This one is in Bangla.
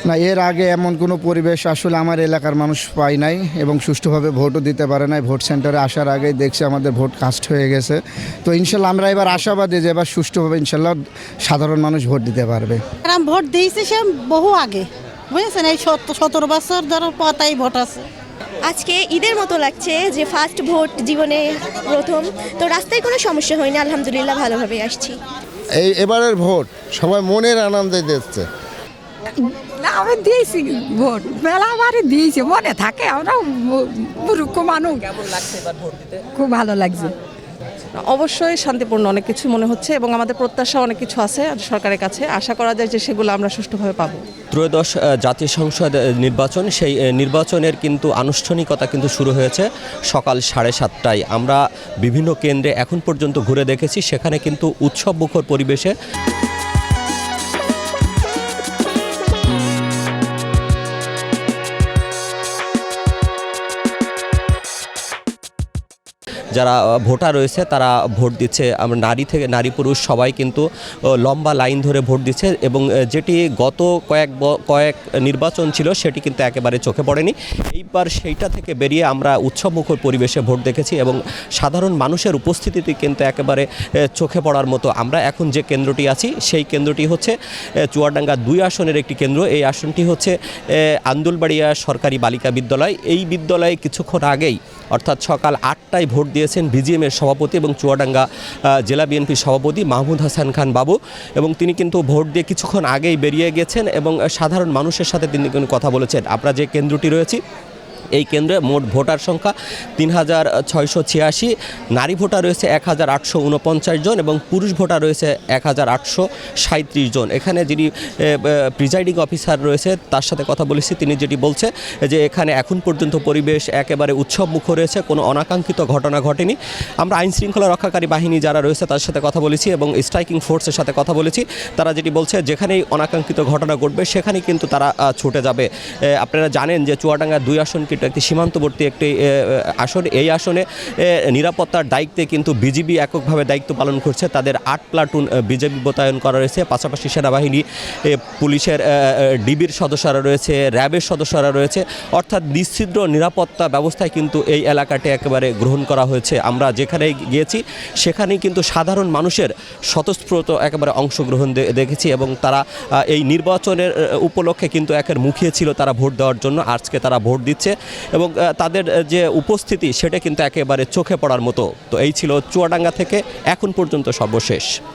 না, এর আগে এমন কোনো পরিবেশ আসলে আমার এলাকার মানুষ পায় নাই এবং সুষ্ঠুভাবে ভোটও দিতে পারে নাই। ভোট সেন্টারে আসার আগেই দেখছি আমাদের ভোট কাস্ট হয়ে গেছে। তো ইনশাল্লাহ আমরা এবার আশাবাদী যে এবার সুষ্ঠুভাবে ইনশাল্লাহ সাধারণ মানুষ ভোট দিতে পারবে। এরম ভোট দিয়েছে সে বহু আগে, বুঝেছেন, এই 17 বছর ধরে পতাই ভোট আছে। আজকে ঈদের মতো লাগছে যে ফার্স্ট ভোট জীবনে প্রথম। তো রাস্তায় কোনো সমস্যা হয়নি, আলহামদুলিল্লাহ ভালোভাবে আসছি। এবারের ভোট সবাই মনের আনন্দে দিচ্ছে। না, আমি দিয়েছি ভোট, মেলাবারই দিয়েছি, মনে থাকে। আমরা মূর্খ মানুষ। কেমন লাগছে এবার ভোট দিতে? খুব ভালো লাগছে। অবশ্যই শান্তিপূর্ণ অনেক কিছু মনে হচ্ছে এবং আমাদের প্রত্যাশা অনেক কিছু আছে সরকারের কাছে। আশা করা যায় যে সেগুলো আমরা সুষ্ঠুভাবে পাবো। ত্রয়োদশ জাতীয় সংসদ নির্বাচন, সেই নির্বাচনের কিন্তু আনুষ্ঠানিকতা কিন্তু শুরু হয়েছে সকাল 7:30টায়। আমরা বিভিন্ন কেন্দ্রে এখন পর্যন্ত ঘুরে দেখেছি, সেখানে কিন্তু উৎসবমুখর পরিবেশে যারা ভোটার রয়েছে তারা ভোট দিচ্ছে। আমরা নারী থেকে নারী পুরুষ সবাই কিন্তু লম্বা লাইন ধরে ভোট দিচ্ছে এবং যেটি গত কয়েক নির্বাচন ছিল সেটি কিন্তু একেবারে চোখে পড়েনি। এইবার সেইটা থেকে বেরিয়ে আমরা উৎসবমুখর পরিবেশে ভোট দেখেছি এবং সাধারণ মানুষের উপস্থিতিতে কিন্তু একেবারে চোখে পড়ার মতো। আমরা এখন যে কেন্দ্রটি আছি সেই কেন্দ্রটি হচ্ছে চুয়াডাঙ্গা 2 আসনের একটি কেন্দ্র। এই আসনটি হচ্ছে আন্দুলবাড়িয়া সরকারি বালিকা বিদ্যালয়। এই বিদ্যালয়ে কিছুক্ষণ আগেই অর্থাৎ সকাল 8টায় ভোট দিয়েছেন বিজিএমের সভাপতি এবং চুয়াডাঙ্গা জেলা বিএনপির সভাপতি মাহমুদ হাসান খান বাবু, এবং তিনি কিন্তু ভোট দিয়ে কিছুক্ষণ আগেই বেরিয়ে গেছেন এবং সাধারণ মানুষের সাথে তিনি কথা বলেছেন। আমরা যে কেন্দ্রটি রয়েছি এই কেন্দ্রে মোট ভোটার সংখ্যা 3686, নারী ভোটার রয়েছে 1849 জন এবং পুরুষ ভোটার রয়েছে 1837 জন। এখানে যিনি প্রিজাইডিং অফিসার রয়েছে তার সাথে কথা বলেছি, তিনি যেটি বলছে যে এখানে এখন পর্যন্ত পরিবেশ একেবারে উৎসবমুখর রয়েছে, কোনো অনাকাঙ্ক্ষিত ঘটনা ঘটেনি। আমরা আইনশৃঙ্খলা রক্ষাকারী বাহিনী যারা রয়েছে তার সাথে কথা বলেছি এবং স্ট্রাইকিং ফোর্সের সাথে কথা বলেছি। তারা যেটি বলছে যেখানেই অনাকাঙ্ক্ষিত ঘটনা ঘটবে সেখানেই কিন্তু তারা ছুটে যাবে। আপনারা জানেন যে চুয়াডাঙ্গা 2 আসন একটি সীমান্তবর্তী একটি আসন। এই আসনে নিরাপত্তার দায়িত্বে কিন্তু বিজিবি এককভাবে দায়িত্ব পালন করছে। তাদের 8 প্লাটুন বিজেপি মোতায়েন করা রয়েছে, পাশাপাশি সেনাবাহিনী, পুলিশের ডিবির সদস্যরা রয়েছে, র্যাবের সদস্যরা রয়েছে। অর্থাৎ নিশ্চিদ্র নিরাপত্তা ব্যবস্থায় কিন্তু এই এলাকাটি একেবারে গ্রহণ করা হয়েছে। আমরা যেখানে গিয়েছি সেখানেই কিন্তু সাধারণ মানুষের স্বতঃস্ফূর্ত একেবারে অংশগ্রহণ দেখেছি এবং তারা এই নির্বাচনের উপলক্ষে কিন্তু মুখিয়ে ছিল তারা ভোট দেওয়ার জন্য। আজকে তারা ভোট দিচ্ছে এবং তাদের যে উপস্থিতি সেটা কিন্তু একেবারে চোখে পড়ার মতো। তো এই ছিল চুয়াডাঙ্গা থেকে এখন পর্যন্ত সর্বশেষ।